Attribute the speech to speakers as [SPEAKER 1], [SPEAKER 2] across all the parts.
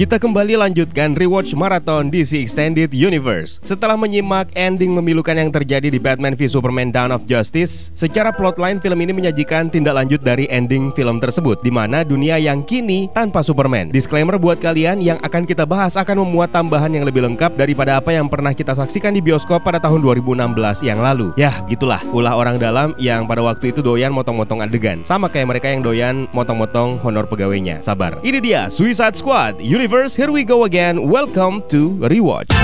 [SPEAKER 1] Kita kembali lanjutkan rewatch marathon DC Extended Universe. Setelah menyimak ending memilukan yang terjadi di Batman v Superman Dawn of Justice, secara plotline film ini menyajikan tindak lanjut dari ending film tersebut, di mana dunia yang kini tanpa Superman. Disclaimer buat kalian, yang akan kita bahas akan memuat tambahan yang lebih lengkap daripada apa yang pernah kita saksikan di bioskop pada tahun 2016 yang lalu. Yah, gitulah ulah orang dalam yang pada waktu itu doyan motong-motong adegan, sama kayak mereka yang doyan motong-motong honor pegawainya. Sabar. Ini dia Suicide Squad Universe. Here we go again. Welcome to Rewatch.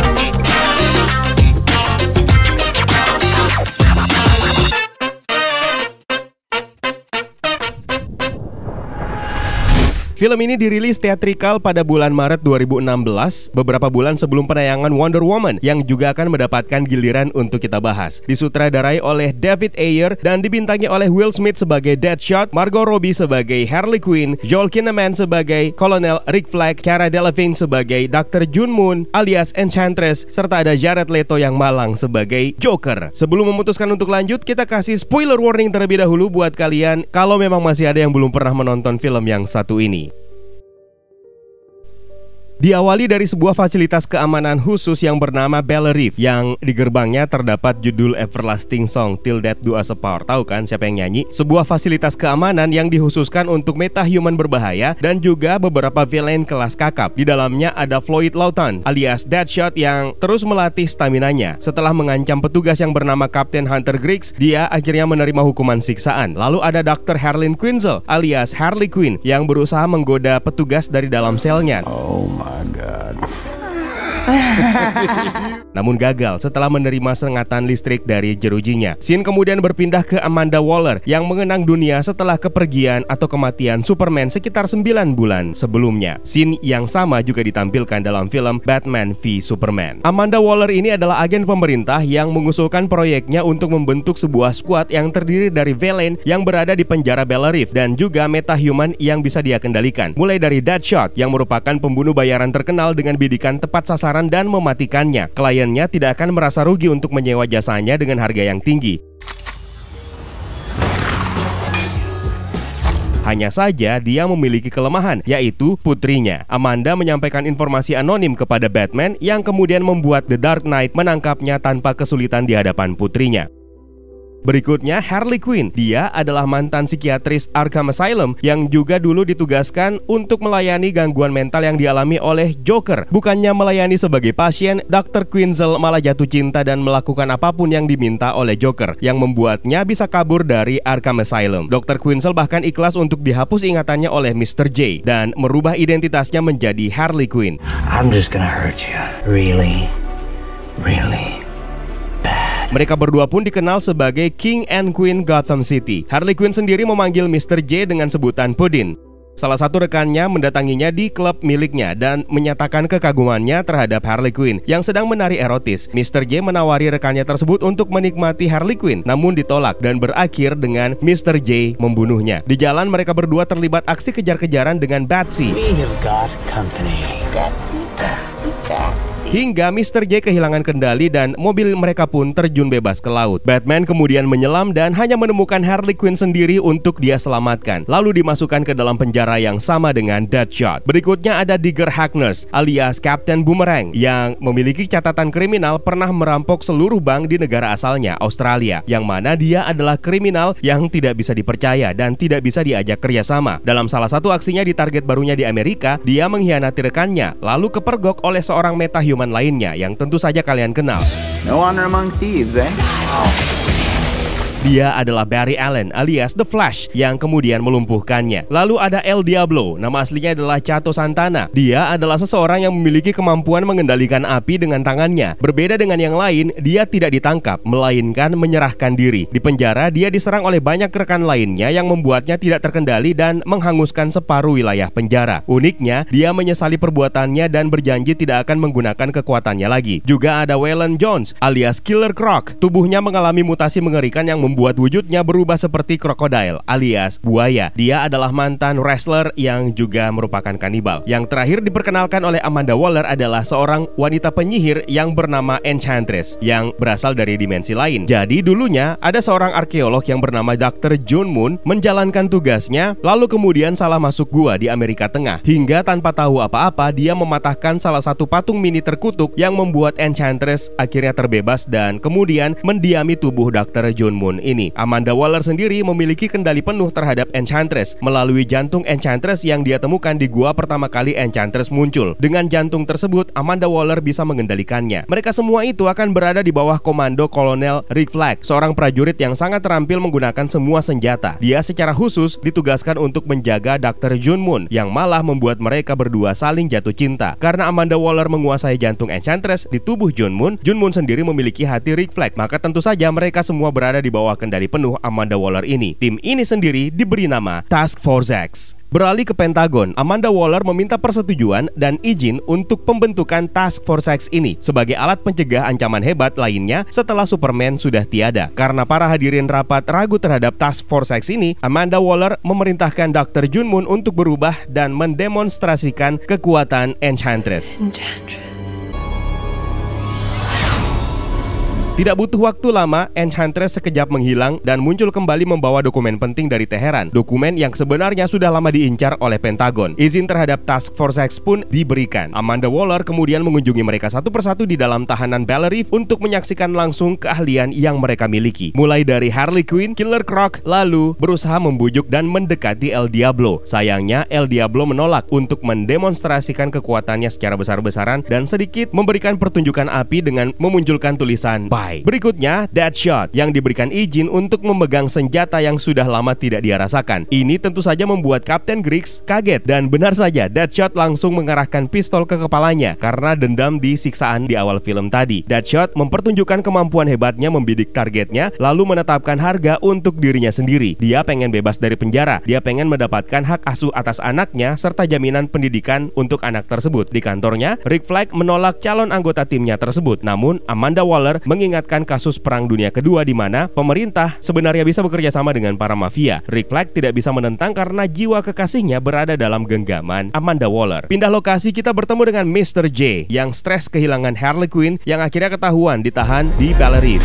[SPEAKER 1] Film ini dirilis teatrikal pada bulan Maret 2016, beberapa bulan sebelum penayangan Wonder Woman, yang juga akan mendapatkan giliran untuk kita bahas. Disutradarai oleh David Ayer dan dibintangi oleh Will Smith sebagai Deadshot, Margot Robbie sebagai Harley Quinn, Joel Kinnaman sebagai Colonel Rick Flag, Cara Delevingne sebagai Dr. June Moon alias Enchantress, serta ada Jared Leto yang malang sebagai Joker. Sebelum memutuskan untuk lanjut, kita kasih spoiler warning terlebih dahulu buat kalian kalau memang masih ada yang belum pernah menonton film yang satu ini. Diawali dari sebuah fasilitas keamanan khusus yang bernama Bel Reef, yang di gerbangnya terdapat judul Everlasting Song Till Death Do Us Apart. Tahu kan siapa yang nyanyi? Sebuah fasilitas keamanan yang dikhususkan untuk metahuman berbahaya dan juga beberapa villain kelas kakap. Di dalamnya ada Floyd Lawton alias Deadshot yang terus melatih staminanya. Setelah mengancam petugas yang bernama Kapten Hunter Griggs, dia akhirnya menerima hukuman siksaan. Lalu ada Dr. Harleen Quinzel alias Harley Quinn yang berusaha menggoda petugas dari dalam selnya.
[SPEAKER 2] My God.
[SPEAKER 1] Namun gagal setelah menerima sengatan listrik dari jerujinya. Scene kemudian berpindah ke Amanda Waller yang mengenang dunia setelah kepergian atau kematian Superman sekitar 9 bulan sebelumnya. Scene yang sama juga ditampilkan dalam film Batman v Superman. Amanda Waller ini adalah agen pemerintah yang mengusulkan proyeknya untuk membentuk sebuah squad yang terdiri dari villain yang berada di penjara Bel Reef dan juga metahuman yang bisa dia kendalikan. Mulai dari Deadshot yang merupakan pembunuh bayaran terkenal dengan bidikan tepat sasaran dan mematikannya. Kliennya tidak akan merasa rugi untuk menyewa jasanya dengan harga yang tinggi. Hanya saja dia memiliki kelemahan, yaitu putrinya. Amanda menyampaikan informasi anonim kepada Batman yang kemudian membuat The Dark Knight menangkapnya tanpa kesulitan di hadapan putrinya. Berikutnya Harley Quinn. Dia adalah mantan psikiatris Arkham Asylum yang juga dulu ditugaskan untuk melayani gangguan mental yang dialami oleh Joker. Bukannya melayani sebagai pasien, Dr. Quinzel malah jatuh cinta dan melakukan apapun yang diminta oleh Joker, yang membuatnya bisa kabur dari Arkham Asylum. Dr. Quinzel bahkan ikhlas untuk dihapus ingatannya oleh Mr. J dan merubah identitasnya menjadi Harley Quinn.
[SPEAKER 2] I'm just gonna hurt you. Really, really.
[SPEAKER 1] Mereka berdua pun dikenal sebagai King and Queen Gotham City. Harley Quinn sendiri memanggil Mr. J dengan sebutan Puddin. Salah satu rekannya mendatanginya di klub miliknya dan menyatakan kekagumannya terhadap Harley Quinn yang sedang menari erotis. Mr. J menawari rekannya tersebut untuk menikmati Harley Quinn, namun ditolak dan berakhir dengan Mr. J membunuhnya. Di jalan mereka berdua terlibat aksi kejar-kejaran dengan Batsy.
[SPEAKER 2] We have got company.
[SPEAKER 3] Batsy.
[SPEAKER 1] Hingga Mr. J kehilangan kendali dan mobil mereka pun terjun bebas ke laut. Batman kemudian menyelam dan hanya menemukan Harley Quinn sendiri untuk dia selamatkan, lalu dimasukkan ke dalam penjara yang sama dengan Deadshot. Berikutnya ada Digger Harkness alias Captain Boomerang yang memiliki catatan kriminal pernah merampok seluruh bank di negara asalnya, Australia, yang mana dia adalah kriminal yang tidak bisa dipercaya dan tidak bisa diajak kerjasama. Dalam salah satu aksinya di target barunya di Amerika, dia mengkhianati rekannya, lalu kepergok oleh seorang metahuman lainnya yang tentu saja kalian kenal.
[SPEAKER 2] No honor among thieves, eh?
[SPEAKER 1] Dia adalah Barry Allen alias The Flash yang kemudian melumpuhkannya. Lalu ada El Diablo, nama aslinya adalah Chato Santana. Dia adalah seseorang yang memiliki kemampuan mengendalikan api dengan tangannya. Berbeda dengan yang lain, dia tidak ditangkap, melainkan menyerahkan diri. Di penjara, dia diserang oleh banyak rekan lainnya yang membuatnya tidak terkendali dan menghanguskan separuh wilayah penjara. Uniknya, dia menyesali perbuatannya dan berjanji tidak akan menggunakan kekuatannya lagi. Juga ada Waylon Jones alias Killer Croc. Tubuhnya mengalami mutasi mengerikan yang membuat membuat wujudnya berubah seperti krokodil alias buaya. Dia adalah mantan wrestler yang juga merupakan kanibal. Yang terakhir diperkenalkan oleh Amanda Waller adalah seorang wanita penyihir yang bernama Enchantress yang berasal dari dimensi lain. Jadi dulunya ada seorang arkeolog yang bernama Dr. Jun Moon menjalankan tugasnya, lalu kemudian salah masuk gua di Amerika Tengah. Hingga tanpa tahu apa-apa dia mematahkan salah satu patung mini terkutuk yang membuat Enchantress akhirnya terbebas dan kemudian mendiami tubuh Dr. Jun Moon ini. Amanda Waller sendiri memiliki kendali penuh terhadap Enchantress melalui jantung Enchantress yang dia temukan di gua pertama kali Enchantress muncul. Dengan jantung tersebut, Amanda Waller bisa mengendalikannya. Mereka semua itu akan berada di bawah komando Kolonel Rick Flag, seorang prajurit yang sangat terampil menggunakan semua senjata. Dia secara khusus ditugaskan untuk menjaga Dr. Jun Moon yang malah membuat mereka berdua saling jatuh cinta. Karena Amanda Waller menguasai jantung Enchantress di tubuh Jun Moon sendiri memiliki hati Rick Flag, maka tentu saja mereka semua berada di bawah kendali penuh Amanda Waller ini. Tim ini sendiri diberi nama Task Force X. Beralih ke Pentagon, Amanda Waller meminta persetujuan dan izin untuk pembentukan Task Force X ini sebagai alat pencegah ancaman hebat lainnya setelah Superman sudah tiada. Karena para hadirin rapat ragu terhadap Task Force X ini, Amanda Waller memerintahkan Dr. Jun Moon untuk berubah dan mendemonstrasikan kekuatan Enchantress. Tidak butuh waktu lama, Enchantress sekejap menghilang dan muncul kembali membawa dokumen penting dari Teheran. Dokumen yang sebenarnya sudah lama diincar oleh Pentagon. Izin terhadap Task Force X pun diberikan. Amanda Waller kemudian mengunjungi mereka satu persatu di dalam tahanan Bel Reef untuk menyaksikan langsung keahlian yang mereka miliki. Mulai dari Harley Quinn, Killer Croc, lalu berusaha membujuk dan mendekati El Diablo. Sayangnya, El Diablo menolak untuk mendemonstrasikan kekuatannya secara besar-besaran dan sedikit memberikan pertunjukan api dengan memunculkan tulisan "Bye". Berikutnya, Deadshot yang diberikan izin untuk memegang senjata yang sudah lama tidak dia rasakan. Ini tentu saja membuat Kapten Griggs kaget dan benar saja Deadshot langsung mengarahkan pistol ke kepalanya karena dendam di siksaan di awal film tadi. Deadshot mempertunjukkan kemampuan hebatnya membidik targetnya lalu menetapkan harga untuk dirinya sendiri. Dia pengen bebas dari penjara. Dia pengen mendapatkan hak asuh atas anaknya serta jaminan pendidikan untuk anak tersebut. Di kantornya, Rick Flag menolak calon anggota timnya tersebut. Namun, Amanda Waller mengingatkan kasus Perang Dunia Kedua di mana pemerintah sebenarnya bisa bekerja sama dengan para mafia. Rick Flag tidak bisa menentang karena jiwa kekasihnya berada dalam genggaman Amanda Waller. Pindah lokasi, kita bertemu dengan Mr. J yang stres kehilangan Harley Quinn yang akhirnya ketahuan ditahan di Bel Reef.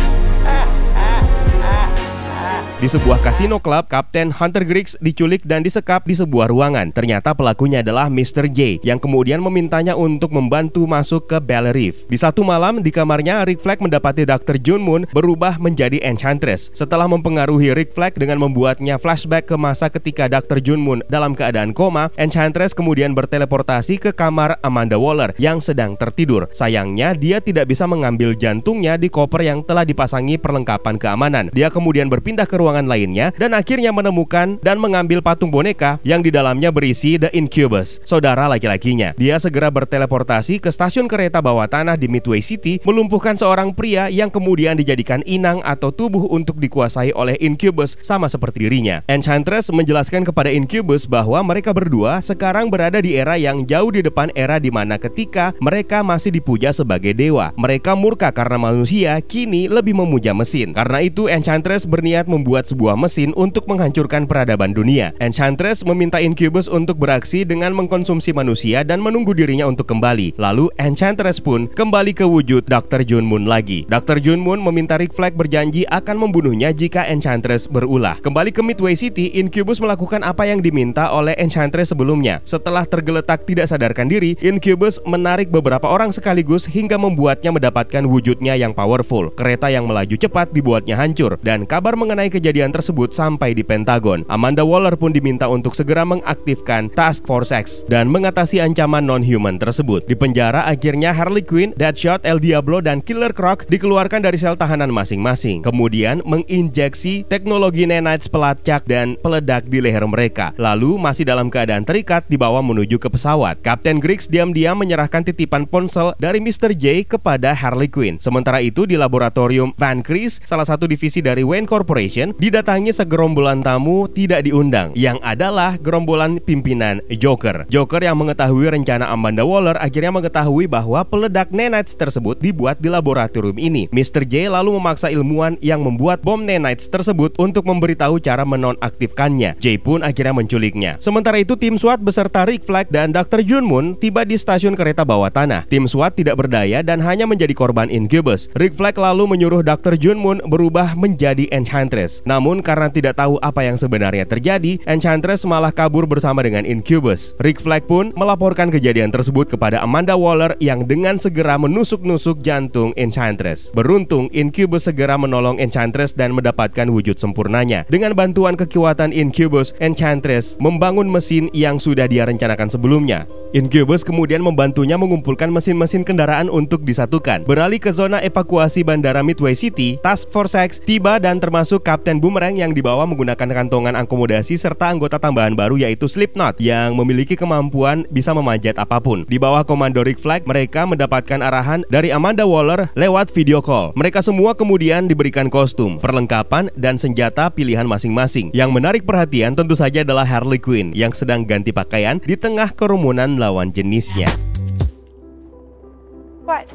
[SPEAKER 1] Di sebuah kasino klub, Kapten Hunter Griggs diculik dan disekap di sebuah ruangan. Ternyata pelakunya adalah Mr. J yang kemudian memintanya untuk membantu masuk ke Bel Reef. Di satu malam di kamarnya, Rick Flag mendapati Dr. Jun Moon berubah menjadi Enchantress. Setelah mempengaruhi Rick Flag dengan membuatnya flashback ke masa ketika Dr. Jun Moon dalam keadaan koma, Enchantress kemudian berteleportasi ke kamar Amanda Waller yang sedang tertidur. Sayangnya dia tidak bisa mengambil jantungnya di koper yang telah dipasangi perlengkapan keamanan. Dia kemudian berpindah ke ruangan lainnya dan akhirnya menemukan dan mengambil patung boneka yang di dalamnya berisi The Incubus, saudara laki-lakinya. Dia segera berteleportasi ke stasiun kereta bawah tanah di Midway City, melumpuhkan seorang pria yang kemudian dijadikan inang atau tubuh untuk dikuasai oleh Incubus sama seperti dirinya. Enchantress menjelaskan kepada Incubus bahwa mereka berdua sekarang berada di era yang jauh di depan era di mana ketika mereka masih dipuja sebagai dewa. Mereka murka karena manusia kini lebih memuja mesin. Karena itu Enchantress berniat membuat sebuah mesin untuk menghancurkan peradaban dunia. Enchantress meminta Incubus untuk beraksi dengan mengkonsumsi manusia dan menunggu dirinya untuk kembali. Lalu Enchantress pun kembali ke wujud Dr. Jun Moon lagi. Dr. Jun Moon meminta Rick Flag berjanji akan membunuhnya jika Enchantress berulah. Kembali ke Midway City, Incubus melakukan apa yang diminta oleh Enchantress sebelumnya. Setelah tergeletak tidak sadarkan diri, Incubus menarik beberapa orang sekaligus hingga membuatnya mendapatkan wujudnya yang powerful. Kereta yang melaju cepat dibuatnya hancur dan kabar mengenai kejadian tersebut sampai di Pentagon. Amanda Waller pun diminta untuk segera mengaktifkan Task Force X dan mengatasi ancaman non-human tersebut. Di penjara, akhirnya Harley Quinn, Deadshot, El Diablo, dan Killer Croc dikeluarkan dari sel tahanan masing-masing. Kemudian menginjeksi teknologi nanites pelacak dan peledak di leher mereka. Lalu masih dalam keadaan terikat dibawa menuju ke pesawat. Kapten Griggs diam-diam menyerahkan titipan ponsel dari Mr. J kepada Harley Quinn. Sementara itu di laboratorium Van Crees, salah satu divisi dari Wayne Corporation, pun didatangi segerombolan tamu tidak diundang, yang adalah gerombolan pimpinan Joker. Joker yang mengetahui rencana Amanda Waller akhirnya mengetahui bahwa peledak nanites tersebut dibuat di laboratorium ini. Mr. J lalu memaksa ilmuwan yang membuat bom nanites tersebut untuk memberitahu cara menonaktifkannya. J pun akhirnya menculiknya. Sementara itu tim SWAT beserta Rick Flag dan Dr. Junmoon tiba di stasiun kereta bawah tanah. Tim SWAT tidak berdaya dan hanya menjadi korban Incubus. Rick Flag lalu menyuruh Dr. Junmoon berubah menjadi Enchantress. Namun karena tidak tahu apa yang sebenarnya terjadi, Enchantress malah kabur bersama dengan Incubus. Rick Flag pun melaporkan kejadian tersebut kepada Amanda Waller yang dengan segera menusuk-nusuk jantung Enchantress. Beruntung Incubus segera menolong Enchantress dan mendapatkan wujud sempurnanya. Dengan bantuan kekuatan Incubus, Enchantress membangun mesin yang sudah dia rencanakan sebelumnya. Incubus kemudian membantunya mengumpulkan mesin-mesin kendaraan untuk disatukan. Beralih ke zona evakuasi Bandara Midway City, Task Force X tiba dan termasuk Kapten Boomerang yang dibawa menggunakan kantongan akomodasi serta anggota tambahan baru yaitu Slipknot yang memiliki kemampuan bisa memanjat apapun. Di bawah komando Rick Flag, mereka mendapatkan arahan dari Amanda Waller lewat video call. Mereka semua kemudian diberikan kostum, perlengkapan, dan senjata pilihan masing-masing. Yang menarik perhatian tentu saja adalah Harley Quinn yang sedang ganti pakaian di tengah kerumunan lawan jenisnya.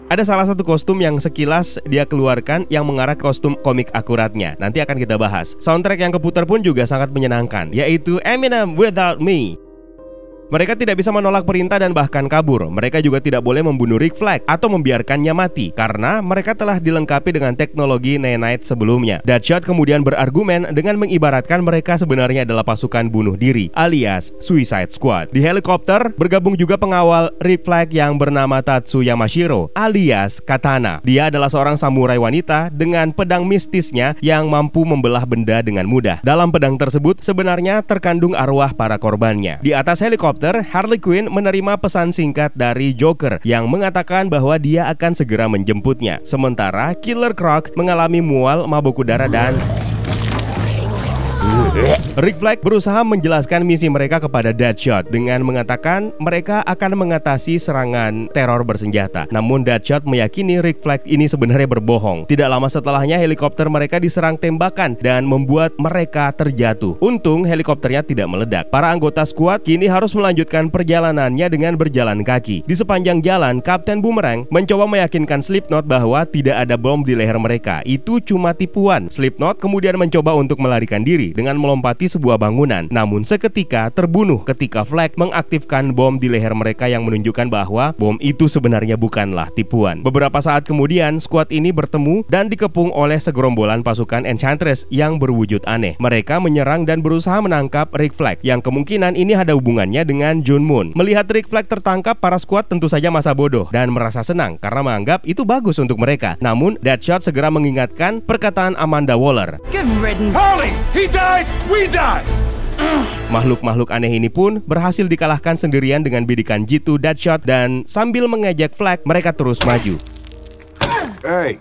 [SPEAKER 1] Ada salah satu kostum yang sekilas dia keluarkan yang mengarah ke kostum komik akuratnya. Nanti akan kita bahas. Soundtrack yang keputar pun juga sangat menyenangkan, yaitu Eminem Without Me. Mereka tidak bisa menolak perintah dan bahkan kabur. Mereka juga tidak boleh membunuh Rick Flag atau membiarkannya mati karena mereka telah dilengkapi dengan teknologi nanite sebelumnya. Deadshot kemudian berargumen dengan mengibaratkan mereka sebenarnya adalah pasukan bunuh diri alias Suicide Squad. Di helikopter bergabung juga pengawal Rick Flag yang bernama Tatsu Yamashiro alias Katana. Dia adalah seorang samurai wanita dengan pedang mistisnya yang mampu membelah benda dengan mudah. Dalam pedang tersebut sebenarnya terkandung arwah para korbannya. Di atas helikopter, Harley Quinn menerima pesan singkat dari Joker yang mengatakan bahwa dia akan segera menjemputnya. Sementara Killer Croc mengalami mual, mabuk udara, dan Rick Flag berusaha menjelaskan misi mereka kepada Deadshot dengan mengatakan mereka akan mengatasi serangan teror bersenjata. Namun Deadshot meyakini Rick Flag ini sebenarnya berbohong. Tidak lama setelahnya helikopter mereka diserang tembakan dan membuat mereka terjatuh. Untung helikopternya tidak meledak. Para anggota skuad kini harus melanjutkan perjalanannya dengan berjalan kaki. Di sepanjang jalan, Kapten Boomerang mencoba meyakinkan Slipknot bahwa tidak ada bom di leher mereka. Itu cuma tipuan. Slipknot kemudian mencoba untuk melarikan diri dengan melompati sebuah bangunan, namun seketika terbunuh ketika Flag mengaktifkan bom di leher mereka yang menunjukkan bahwa bom itu sebenarnya bukanlah tipuan. Beberapa saat kemudian, skuad ini bertemu dan dikepung oleh segerombolan pasukan Enchantress yang berwujud aneh. Mereka menyerang dan berusaha menangkap Rick Flag, yang kemungkinan ini ada hubungannya dengan Junmoon. Melihat Rick Flag tertangkap, para skuad tentu saja masa bodoh dan merasa senang karena menganggap itu bagus untuk mereka. Namun, Deadshot segera mengingatkan perkataan Amanda Waller.
[SPEAKER 3] Good riddance.
[SPEAKER 4] Harley, he dies, we die!
[SPEAKER 1] Makhluk-makhluk aneh ini pun berhasil dikalahkan sendirian dengan bidikan jitu Deadshot dan sambil mengejek Flag, mereka terus maju.
[SPEAKER 4] Hey!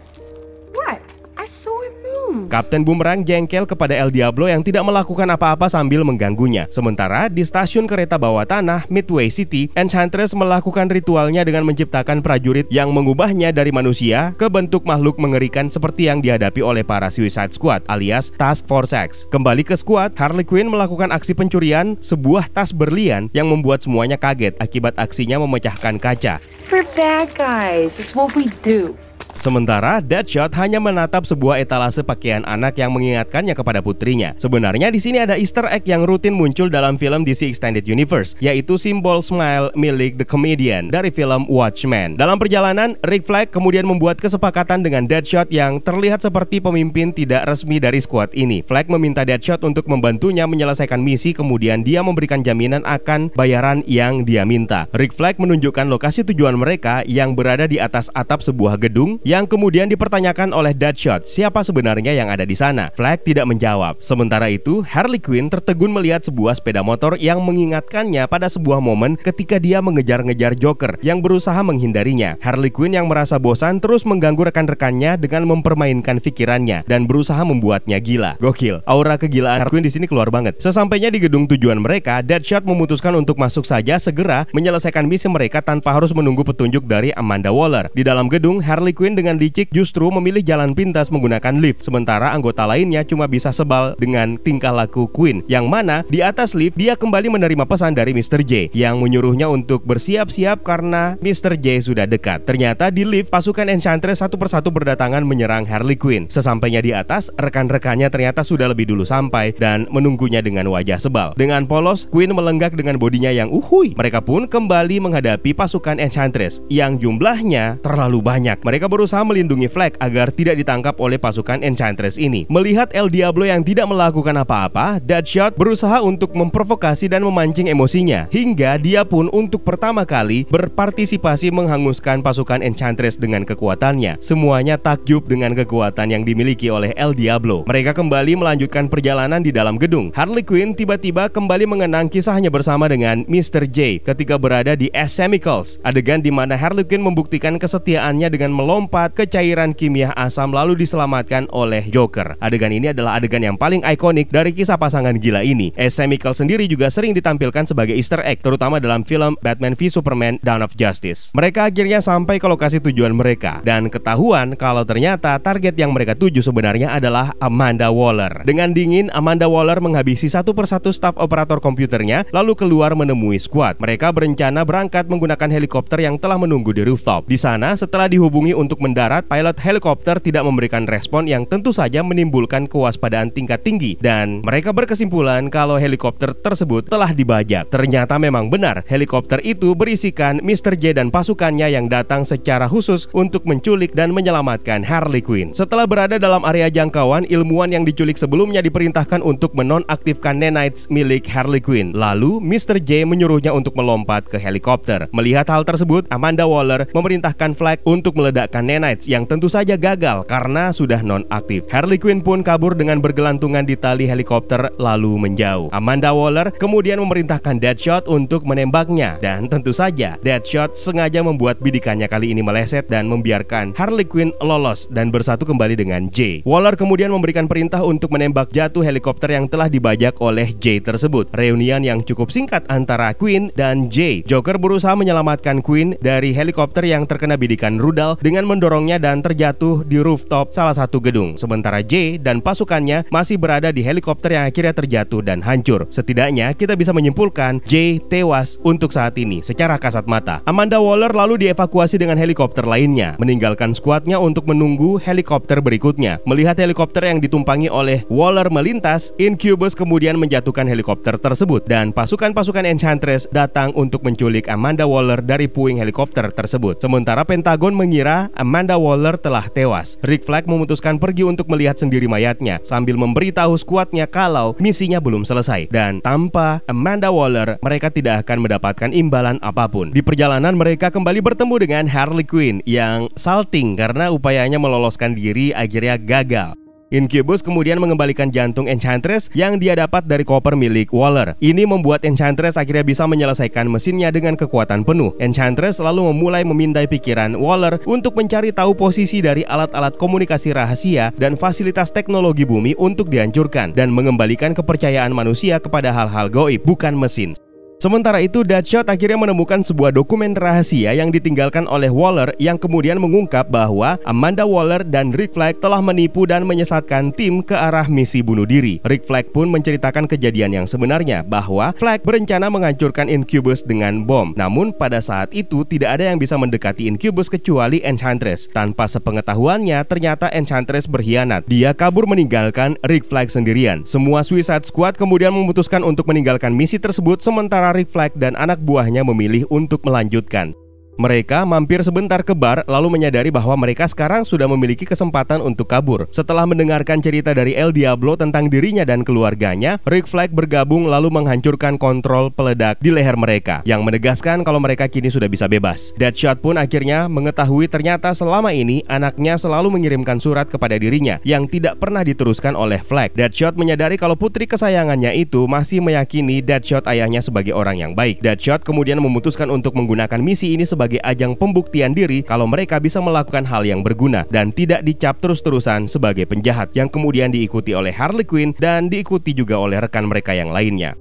[SPEAKER 3] What? I saw him move.
[SPEAKER 1] Kapten Boomerang jengkel kepada El Diablo yang tidak melakukan apa-apa sambil mengganggunya. Sementara di stasiun kereta bawah tanah Midway City, Enchantress melakukan ritualnya dengan menciptakan prajurit yang mengubahnya dari manusia ke bentuk makhluk mengerikan seperti yang dihadapi oleh para Suicide Squad alias Task Force X. Kembali ke skuad, Harley Quinn melakukan aksi pencurian sebuah tas berlian yang membuat semuanya kaget akibat aksinya memecahkan kaca.
[SPEAKER 3] We're bad guys. It's what we do.
[SPEAKER 1] Sementara Deadshot hanya menatap sebuah etalase pakaian anak yang mengingatkannya kepada putrinya. Sebenarnya di sini ada Easter egg yang rutin muncul dalam film DC Extended Universe, yaitu simbol smile milik The Comedian dari film Watchmen. Dalam perjalanan, Rick Flag kemudian membuat kesepakatan dengan Deadshot yang terlihat seperti pemimpin tidak resmi dari skuad ini. Flag meminta Deadshot untuk membantunya menyelesaikan misi, kemudian dia memberikan jaminan akan bayaran yang dia minta. Rick Flag menunjukkan lokasi tujuan mereka yang berada di atas atap sebuah gedung yang kemudian dipertanyakan oleh Deadshot siapa sebenarnya yang ada di sana. Flag tidak menjawab. Sementara itu, Harley Quinn tertegun melihat sebuah sepeda motor yang mengingatkannya pada sebuah momen ketika dia mengejar-ngejar Joker yang berusaha menghindarinya. Harley Quinn yang merasa bosan terus mengganggu rekan-rekannya dengan mempermainkan pikirannya dan berusaha membuatnya gila. Gokil, aura kegilaan Harley Quinn di sini keluar banget. Sesampainya di gedung tujuan mereka, Deadshot memutuskan untuk masuk saja segera menyelesaikan misi mereka tanpa harus menunggu petunjuk dari Amanda Waller. Di dalam gedung, Harley Quinn Quinn dengan licik justru memilih jalan pintas menggunakan lift, sementara anggota lainnya cuma bisa sebal dengan tingkah laku Quinn, yang mana di atas lift dia kembali menerima pesan dari Mr. J yang menyuruhnya untuk bersiap-siap karena Mr. J sudah dekat. Ternyata di lift pasukan Enchantress satu persatu berdatangan menyerang Harley Quinn. Sesampainya di atas, rekan-rekannya ternyata sudah lebih dulu sampai dan menunggunya dengan wajah sebal. Dengan polos, Quinn melenggak dengan bodinya yang uhuy. Mereka pun kembali menghadapi pasukan Enchantress yang jumlahnya terlalu banyak. Mereka berusaha melindungi Flag agar tidak ditangkap oleh pasukan Enchantress ini. Melihat El Diablo yang tidak melakukan apa-apa, Deadshot berusaha untuk memprovokasi dan memancing emosinya, hingga dia pun untuk pertama kali berpartisipasi menghanguskan pasukan Enchantress dengan kekuatannya. Semuanya takjub dengan kekuatan yang dimiliki oleh El Diablo. Mereka kembali melanjutkan perjalanan di dalam gedung. Harley Quinn tiba-tiba kembali mengenang kisahnya bersama dengan Mr. J ketika berada di S Chemicals. Adegan di mana Harley Quinn membuktikan kesetiaannya dengan melompat ke cairan kimia asam lalu diselamatkan oleh Joker. Adegan ini adalah adegan yang paling ikonik dari kisah pasangan gila ini. S Chemicals sendiri juga sering ditampilkan sebagai Easter egg, terutama dalam film Batman v Superman: Dawn of Justice. Mereka akhirnya sampai ke lokasi tujuan mereka dan ketahuan kalau ternyata target yang mereka tuju sebenarnya adalah Amanda Waller. Dengan dingin, Amanda Waller menghabisi satu persatu staf operator komputernya lalu keluar menemui squad. Mereka berencana berangkat menggunakan helikopter yang telah menunggu di rooftop. Di sana, setelah dihubungi untuk mendarat, pilot helikopter tidak memberikan respon yang tentu saja menimbulkan kewaspadaan tingkat tinggi dan mereka berkesimpulan kalau helikopter tersebut telah dibajak. Ternyata memang benar, helikopter itu berisikan Mr. J dan pasukannya yang datang secara khusus untuk menculik dan menyelamatkan Harley Quinn. Setelah berada dalam area jangkauan, ilmuwan yang diculik sebelumnya diperintahkan untuk menonaktifkan nanites milik Harley Quinn. Lalu Mr. J menyuruhnya untuk melompat ke helikopter. Melihat hal tersebut, Amanda Waller memerintahkan Flag untuk meledakkan nanites yang tentu saja gagal karena sudah non-aktif. Harley Quinn pun kabur dengan bergelantungan di tali helikopter lalu menjauh. Amanda Waller kemudian memerintahkan Deadshot untuk menembaknya dan tentu saja Deadshot sengaja membuat bidikannya kali ini meleset dan membiarkan Harley Quinn lolos dan bersatu kembali dengan J. Waller kemudian memberikan perintah untuk menembak jatuh helikopter yang telah dibajak oleh J tersebut. Reunian yang cukup singkat antara Quinn dan J. Joker berusaha menyelamatkan Quinn dari helikopter yang terkena bidikan rudal dengan mendorongnya dan terjatuh di rooftop salah satu gedung. Sementara J dan pasukannya masih berada di helikopter yang akhirnya terjatuh dan hancur. Setidaknya kita bisa menyimpulkan J tewas untuk saat ini secara kasat mata. Amanda Waller lalu dievakuasi dengan helikopter lainnya, meninggalkan skuadnya untuk menunggu helikopter berikutnya. Melihat helikopter yang ditumpangi oleh Waller melintas, Incubus kemudian menjatuhkan helikopter tersebut dan pasukan-pasukan Enchantress datang untuk menculik Amanda Waller dari puing helikopter tersebut. Sementara Pentagon mengira Amanda Waller telah tewas. Rick Flag memutuskan pergi untuk melihat sendiri mayatnya sambil memberitahu skuadnya kalau misinya belum selesai dan tanpa Amanda Waller mereka tidak akan mendapatkan imbalan apapun. Di perjalanan mereka kembali bertemu dengan Harley Quinn yang salting karena upayanya meloloskan diri akhirnya gagal. Incubus kemudian mengembalikan jantung Enchantress yang dia dapat dari koper milik Waller. Ini membuat Enchantress akhirnya bisa menyelesaikan mesinnya dengan kekuatan penuh. Enchantress lalu memulai memindai pikiran Waller untuk mencari tahu posisi dari alat-alat komunikasi rahasia dan fasilitas teknologi bumi untuk dihancurkan dan mengembalikan kepercayaan manusia kepada hal-hal gaib, bukan mesin. Sementara itu, Deadshot akhirnya menemukan sebuah dokumen rahasia yang ditinggalkan oleh Waller yang kemudian mengungkap bahwa Amanda Waller dan Rick Flag telah menipu dan menyesatkan tim ke arah misi bunuh diri. Rick Flag pun menceritakan kejadian yang sebenarnya bahwa Flag berencana menghancurkan Incubus dengan bom. Namun pada saat itu tidak ada yang bisa mendekati Incubus kecuali Enchantress. Tanpa sepengetahuannya, ternyata Enchantress berkhianat. Dia kabur meninggalkan Rick Flag sendirian. Semua Suicide Squad kemudian memutuskan untuk meninggalkan misi tersebut sementara Rick Flag dan anak buahnya memilih untuk melanjutkan. Mereka mampir sebentar ke bar lalu menyadari bahwa mereka sekarang sudah memiliki kesempatan untuk kabur. Setelah mendengarkan cerita dari El Diablo tentang dirinya dan keluarganya, Rick Flag bergabung lalu menghancurkan kontrol peledak di leher mereka, yang menegaskan kalau mereka kini sudah bisa bebas. Deadshot pun akhirnya mengetahui ternyata selama ini anaknya selalu mengirimkan surat kepada dirinya yang tidak pernah diteruskan oleh Flag. Deadshot menyadari kalau putri kesayangannya itu masih meyakini Deadshot ayahnya sebagai orang yang baik. Deadshot kemudian memutuskan untuk menggunakan misi ini sebagai ajang pembuktian diri kalau mereka bisa melakukan hal yang berguna dan tidak dicap terus-terusan sebagai penjahat, yang kemudian diikuti oleh Harley Quinn dan diikuti juga oleh rekan mereka yang lainnya.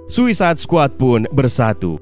[SPEAKER 1] Suicide Squad pun bersatu.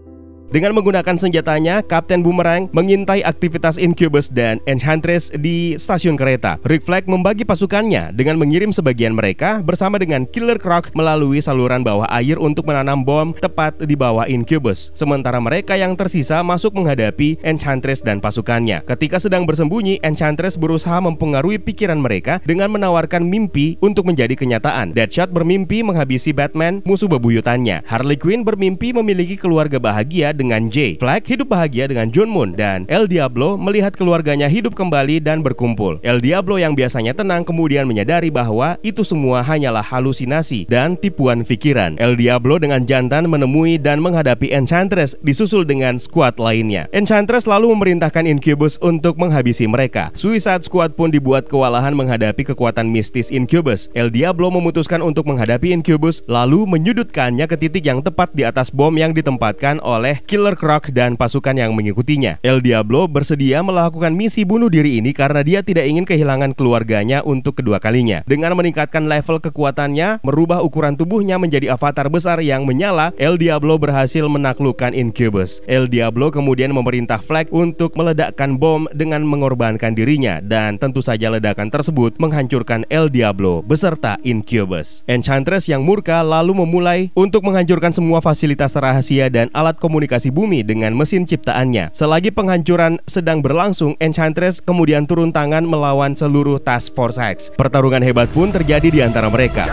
[SPEAKER 1] Dengan menggunakan senjatanya, Kapten Boomerang mengintai aktivitas Incubus dan Enchantress di stasiun kereta. Rick Flag membagi pasukannya dengan mengirim sebagian mereka bersama dengan Killer Croc melalui saluran bawah air untuk menanam bom tepat di bawah Incubus. Sementara mereka yang tersisa masuk menghadapi Enchantress dan pasukannya. Ketika sedang bersembunyi, Enchantress berusaha mempengaruhi pikiran mereka dengan menawarkan mimpi untuk menjadi kenyataan. Deadshot bermimpi menghabisi Batman, musuh bebuyutannya. Harley Quinn bermimpi memiliki keluarga bahagia dengan Jay. Flag hidup bahagia dengan John Moon, dan El Diablo melihat keluarganya hidup kembali dan berkumpul. El Diablo yang biasanya tenang kemudian menyadari bahwa itu semua hanyalah halusinasi dan tipuan pikiran. El Diablo dengan jantan menemui dan menghadapi Enchantress disusul dengan squad lainnya. Enchantress lalu memerintahkan Incubus untuk menghabisi mereka. Suicide Squad pun dibuat kewalahan menghadapi kekuatan mistis Incubus. El Diablo memutuskan untuk menghadapi Incubus lalu menyudutkannya ke titik yang tepat di atas bom yang ditempatkan oleh Killer Croc dan pasukan yang mengikutinya. El Diablo bersedia melakukan misi bunuh diri ini karena dia tidak ingin kehilangan keluarganya untuk kedua kalinya. Dengan meningkatkan level kekuatannya, merubah ukuran tubuhnya menjadi avatar besar yang menyala, El Diablo berhasil menaklukkan Incubus. El Diablo kemudian memerintah Flag untuk meledakkan bom dengan mengorbankan dirinya, dan tentu saja ledakan tersebut menghancurkan El Diablo beserta Incubus. Enchantress yang murka lalu memulai untuk menghancurkan semua fasilitas rahasia dan alat komunikasi bumi dengan mesin ciptaannya. Selagi penghancuran sedang berlangsung, Enchantress kemudian turun tangan melawan seluruh Task Force X. Pertarungan hebat pun terjadi di antara mereka.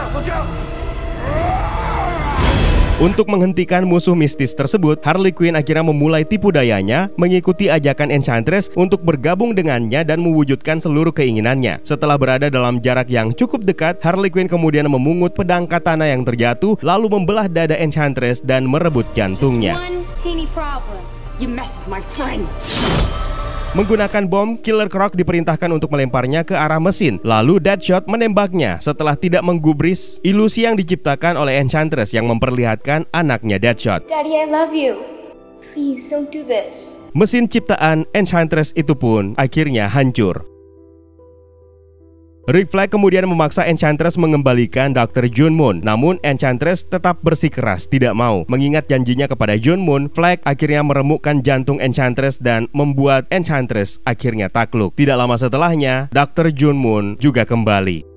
[SPEAKER 1] Untuk menghentikan musuh mistis tersebut, Harley Quinn akhirnya memulai tipu dayanya, mengikuti ajakan Enchantress untuk bergabung dengannya dan mewujudkan seluruh keinginannya. Setelah berada dalam jarak yang cukup dekat, Harley Quinn kemudian memungut pedang katana yang terjatuh, lalu membelah dada Enchantress dan merebut jantungnya. Menggunakan bom, Killer Croc diperintahkan untuk melemparnya ke arah mesin. Lalu Deadshot menembaknya setelah tidak menggubris ilusi yang diciptakan oleh Enchantress yang memperlihatkan anaknya Deadshot.
[SPEAKER 5] Daddy, I love you. Please don't do this.
[SPEAKER 1] Mesin ciptaan Enchantress itu pun akhirnya hancur. Rick Flag kemudian memaksa Enchantress mengembalikan Dr. John Moon. Namun Enchantress tetap bersikeras tidak mau. Mengingat janjinya kepada John Moon, Flag akhirnya meremukkan jantung Enchantress dan membuat Enchantress akhirnya takluk. Tidak lama setelahnya, Dr. John Moon juga kembali.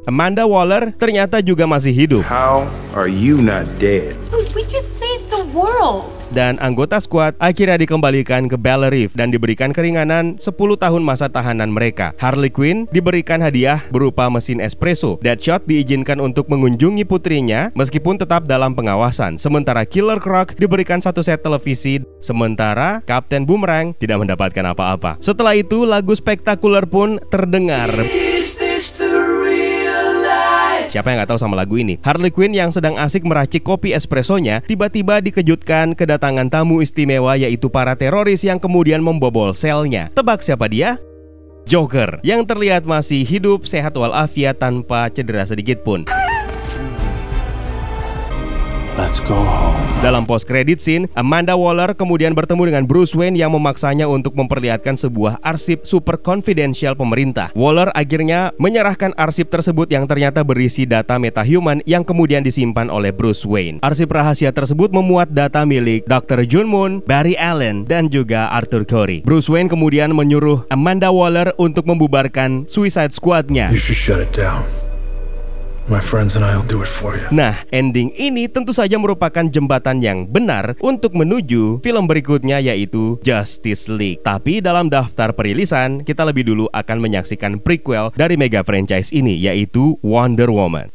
[SPEAKER 1] Amanda Waller ternyata juga masih hidup.
[SPEAKER 4] How are you not dead?
[SPEAKER 3] We just saved the world.
[SPEAKER 1] Dan anggota squad akhirnya dikembalikan ke Bel Reef dan diberikan keringanan 10 tahun masa tahanan mereka. Harley Quinn diberikan hadiah berupa mesin espresso. Deadshot diizinkan untuk mengunjungi putrinya meskipun tetap dalam pengawasan. Sementara Killer Croc diberikan satu set televisi. Sementara Kapten Boomerang tidak mendapatkan apa-apa. Setelah itu lagu spektakuler pun terdengar. Siapa yang nggak tahu sama lagu ini? Harley Quinn yang sedang asik meracik kopi espressonya tiba-tiba dikejutkan kedatangan tamu istimewa, yaitu para teroris yang kemudian membobol selnya. Tebak siapa dia? Joker, yang terlihat masih hidup sehat walafiat tanpa cedera sedikit pun.
[SPEAKER 2] Let's go home.
[SPEAKER 1] Dalam post-credit scene, Amanda Waller kemudian bertemu dengan Bruce Wayne yang memaksanya untuk memperlihatkan sebuah arsip super confidential pemerintah. Waller akhirnya menyerahkan arsip tersebut yang ternyata berisi data metahuman yang kemudian disimpan oleh Bruce Wayne. Arsip rahasia tersebut memuat data milik Dr. John Moon, Barry Allen, dan juga Arthur Curry. Bruce Wayne kemudian menyuruh Amanda Waller untuk membubarkan Suicide Squad-nya.
[SPEAKER 6] You should shut it down. My friends and I'll do it for you.
[SPEAKER 1] Nah, ending ini tentu saja merupakan jembatan yang benar untuk menuju film berikutnya, yaitu Justice League. Tapi dalam daftar perilisan, kita lebih dulu akan menyaksikan prequel dari mega franchise ini, yaitu Wonder Woman.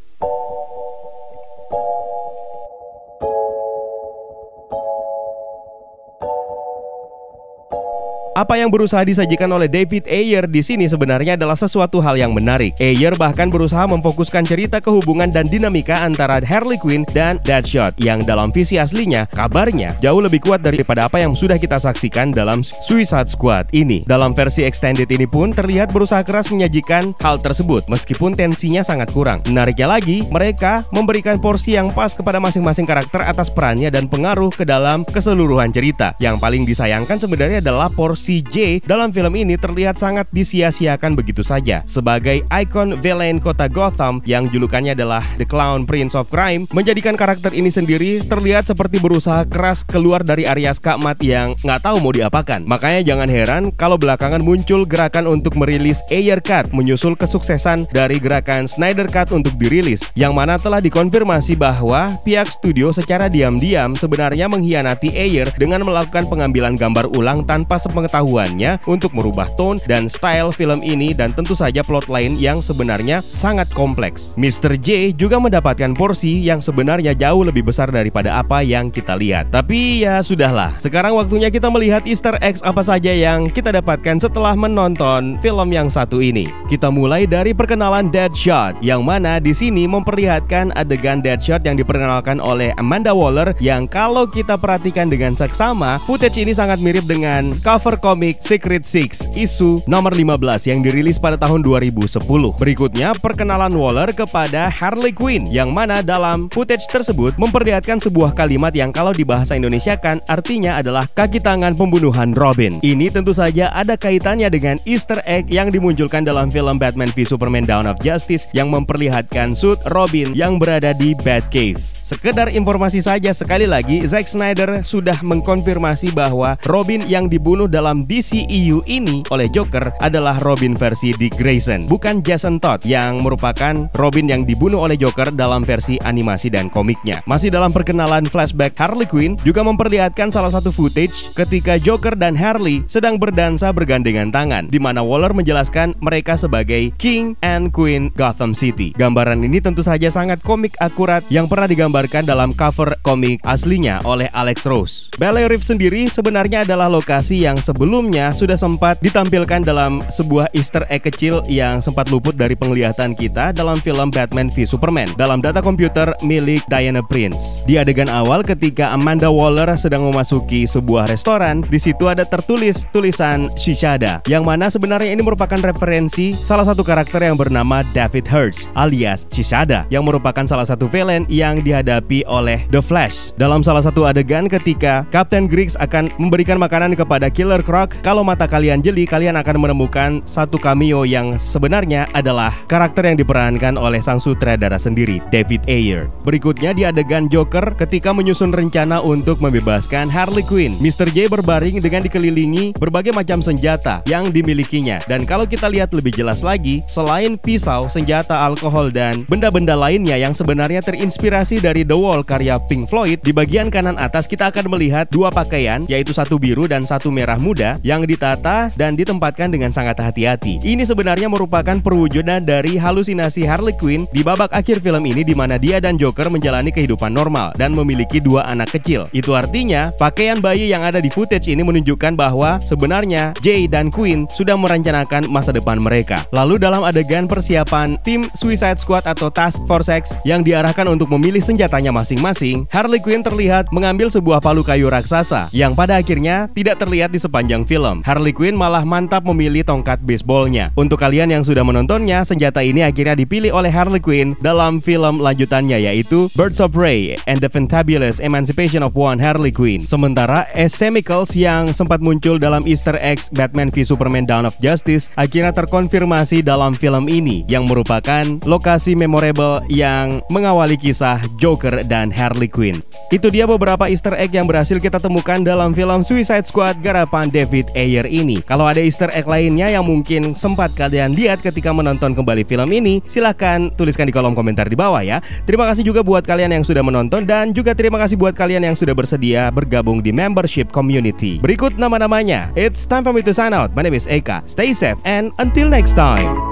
[SPEAKER 1] Apa yang berusaha disajikan oleh David Ayer di sini sebenarnya adalah sesuatu hal yang menarik. Ayer bahkan berusaha memfokuskan cerita kehubungan dan dinamika antara Harley Quinn dan Deadshot yang dalam visi aslinya kabarnya jauh lebih kuat daripada apa yang sudah kita saksikan dalam Suicide Squad ini. Dalam versi extended ini pun terlihat berusaha keras menyajikan hal tersebut meskipun tensinya sangat kurang. Menariknya lagi, mereka memberikan porsi yang pas kepada masing-masing karakter atas perannya dan pengaruh ke dalam keseluruhan cerita. Yang paling disayangkan sebenarnya adalah porsi si Jay dalam film ini terlihat sangat disia-siakan begitu saja. Sebagai ikon villain kota Gotham yang julukannya adalah The Clown Prince of Crime, menjadikan karakter ini sendiri terlihat seperti berusaha keras keluar dari area skakmat yang nggak tahu mau diapakan. Makanya jangan heran kalau belakangan muncul gerakan untuk merilis Ayer Cut menyusul kesuksesan dari gerakan Snyder Cut untuk dirilis, yang mana telah dikonfirmasi bahwa pihak studio secara diam-diam sebenarnya mengkhianati Ayer dengan melakukan pengambilan gambar ulang tanpa sepengetahuannya untuk merubah tone dan style film ini, dan tentu saja plot lain yang sebenarnya sangat kompleks. Mr. J juga mendapatkan porsi yang sebenarnya jauh lebih besar daripada apa yang kita lihat. Tapi ya sudahlah, sekarang waktunya kita melihat Easter eggs apa saja yang kita dapatkan setelah menonton film yang satu ini. Kita mulai dari perkenalan Deadshot, yang mana di sini memperlihatkan adegan Deadshot yang diperkenalkan oleh Amanda Waller, yang kalau kita perhatikan dengan seksama, footage ini sangat mirip dengan cover komik Secret Six isu nomor 15 yang dirilis pada tahun 2010. Berikutnya perkenalan Waller kepada Harley Quinn, yang mana dalam footage tersebut memperlihatkan sebuah kalimat yang kalau dibahasa Indonesia kan artinya adalah kaki tangan pembunuhan Robin. Ini tentu saja ada kaitannya dengan Easter egg yang dimunculkan dalam film Batman v Superman Dawn of Justice yang memperlihatkan suit Robin yang berada di Batcave. Sekedar informasi saja, sekali lagi Zack Snyder sudah mengkonfirmasi bahwa Robin yang dibunuh dalam DCEU ini oleh Joker adalah Robin versi Dick Grayson, bukan Jason Todd yang merupakan Robin yang dibunuh oleh Joker dalam versi animasi dan komiknya. Masih dalam perkenalan flashback, Harley Quinn juga memperlihatkan salah satu footage ketika Joker dan Harley sedang berdansa bergandengan tangan, di mana Waller menjelaskan mereka sebagai King and Queen Gotham City. Gambaran ini tentu saja sangat komik akurat yang pernah digambarkan dalam cover komik aslinya oleh Alex Ross. Bel Air sendiri sebenarnya adalah lokasi yang sebelumnya sudah sempat ditampilkan dalam sebuah Easter egg kecil yang sempat luput dari penglihatan kita dalam film Batman v Superman dalam data komputer milik Diana Prince. Di adegan awal ketika Amanda Waller sedang memasuki sebuah restoran, di situ ada tertulis tulisan Shishada, yang mana sebenarnya ini merupakan referensi salah satu karakter yang bernama David Hurst alias Shishada, yang merupakan salah satu villain yang dihadapi oleh The Flash. Dalam salah satu adegan ketika Captain Griggs akan memberikan makanan kepada Killer Croc, kalau mata kalian jeli, kalian akan menemukan satu cameo yang sebenarnya adalah karakter yang diperankan oleh sang sutradara sendiri, David Ayer. Berikutnya di adegan Joker ketika menyusun rencana untuk membebaskan Harley Quinn, Mr. J berbaring dengan dikelilingi berbagai macam senjata yang dimilikinya. Dan kalau kita lihat lebih jelas lagi, selain pisau, senjata, alkohol, dan benda-benda lainnya yang sebenarnya terinspirasi dari The Wall karya Pink Floyd, di bagian kanan atas kita akan melihat dua pakaian, yaitu satu biru dan satu merah muda, yang ditata dan ditempatkan dengan sangat hati-hati. Ini sebenarnya merupakan perwujudan dari halusinasi Harley Quinn di babak akhir film ini, di mana dia dan Joker menjalani kehidupan normal dan memiliki dua anak kecil. Itu artinya pakaian bayi yang ada di footage ini menunjukkan bahwa sebenarnya Jay dan Quinn sudah merencanakan masa depan mereka. Lalu dalam adegan persiapan tim Suicide Squad atau Task Force X yang diarahkan untuk memilih senjatanya masing-masing, Harley Quinn terlihat mengambil sebuah palu kayu raksasa yang pada akhirnya tidak terlihat di sepanjang film. Harley Quinn malah mantap memilih tongkat baseballnya. Untuk kalian yang sudah menontonnya, senjata ini akhirnya dipilih oleh Harley Quinn dalam film lanjutannya, yaitu Birds of Prey and the Fantabulous Emancipation of One Harley Quinn. Sementara Ace Chemicals yang sempat muncul dalam Easter eggs Batman v Superman Dawn of Justice akhirnya terkonfirmasi dalam film ini, yang merupakan lokasi memorable yang mengawali kisah Joker dan Harley Quinn. Itu dia beberapa Easter egg yang berhasil kita temukan dalam film Suicide Squad garapan David Ayer ini. Kalau ada Easter egg lainnya yang mungkin sempat kalian lihat ketika menonton kembali film ini, silahkan tuliskan di kolom komentar di bawah ya. Terima kasih juga buat kalian yang sudah menonton, dan juga terima kasih buat kalian yang sudah bersedia bergabung di membership community. Berikut nama-namanya. It's time for me to sign out. My name is Eka. Stay safe and until next time.